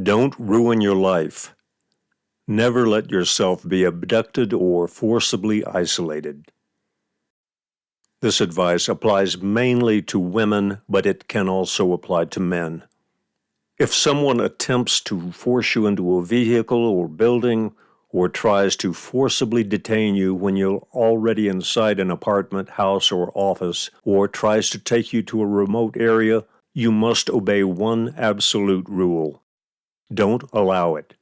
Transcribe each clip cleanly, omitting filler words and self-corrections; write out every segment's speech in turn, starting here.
Don't ruin your life. Never let yourself be abducted or forcibly isolated. This advice applies mainly to women, but it can also apply to men. If someone attempts to force you into a vehicle or building, or tries to forcibly detain you when you're already inside an apartment, house, or office, or tries to take you to a remote area, you must obey one absolute rule. Don't allow it.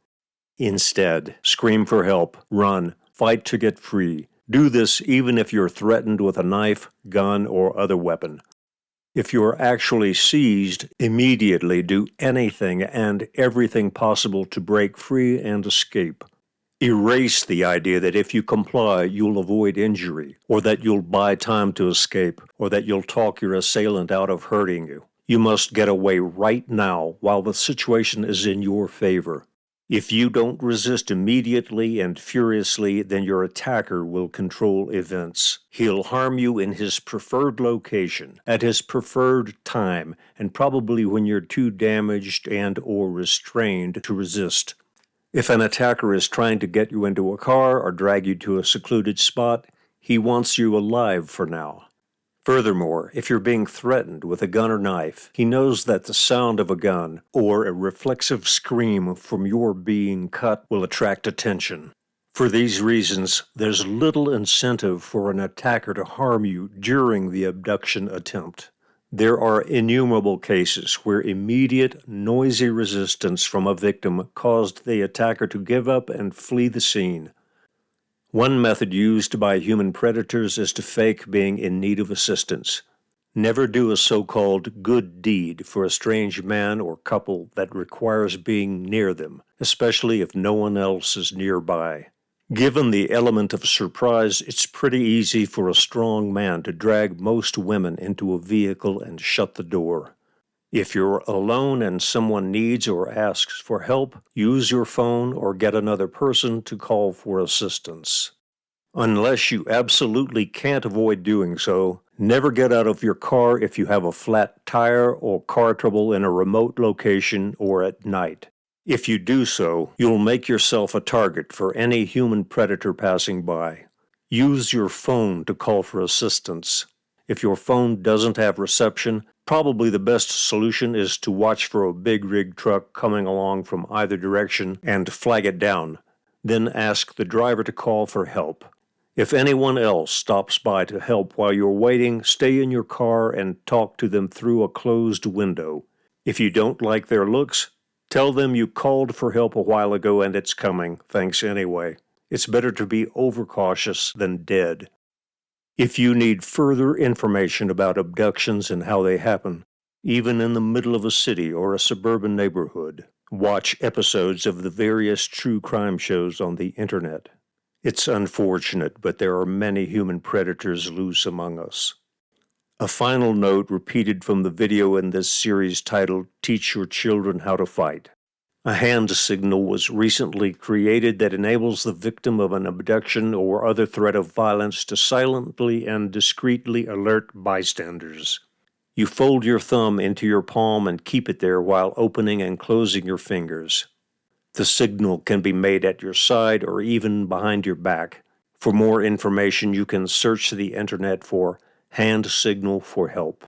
Instead, scream for help, run, fight to get free. Do this even if you're threatened with a knife, gun, or other weapon. If you're actually seized, immediately do anything and everything possible to break free and escape. Erase the idea that if you comply, you'll avoid injury, or that you'll buy time to escape, or that you'll talk your assailant out of hurting you. You must get away right now while the situation is in your favor. If you don't resist immediately and furiously, then your attacker will control events. He'll harm you in his preferred location, at his preferred time, and probably when you're too damaged and/or restrained to resist. If an attacker is trying to get you into a car or drag you to a secluded spot, he wants you alive for now. Furthermore, if you're being threatened with a gun or knife, he knows that the sound of a gun or a reflexive scream from your being cut will attract attention. For these reasons, there's little incentive for an attacker to harm you during the abduction attempt. There are innumerable cases where immediate, noisy resistance from a victim caused the attacker to give up and flee the scene. One method used by human predators is to fake being in need of assistance. Never do a so-called good deed for a strange man or couple that requires being near them, especially if no one else is nearby. Given the element of surprise, it's pretty easy for a strong man to drag most women into a vehicle and shut the door. If you're alone and someone needs or asks for help, use your phone or get another person to call for assistance. Unless you absolutely can't avoid doing so, never get out of your car if you have a flat tire or car trouble in a remote location or at night. If you do so, you'll make yourself a target for any human predator passing by. Use your phone to call for assistance. If your phone doesn't have reception, probably the best solution is to watch for a big rig truck coming along from either direction and flag it down. Then ask the driver to call for help. If anyone else stops by to help while you're waiting, stay in your car and talk to them through a closed window. If you don't like their looks, tell them you called for help a while ago and it's coming, thanks anyway. It's better to be overcautious than dead. If you need further information about abductions and how they happen, even in the middle of a city or a suburban neighborhood, watch episodes of the various true crime shows on the internet. It's unfortunate, but there are many human predators loose among us. A final note repeated from the video in this series titled Teach Your Children How to Fight. A hand signal was recently created that enables the victim of an abduction or other threat of violence to silently and discreetly alert bystanders. You fold your thumb into your palm and keep it there while opening and closing your fingers. The signal can be made at your side or even behind your back. For more information, you can search the internet for hand signal for help.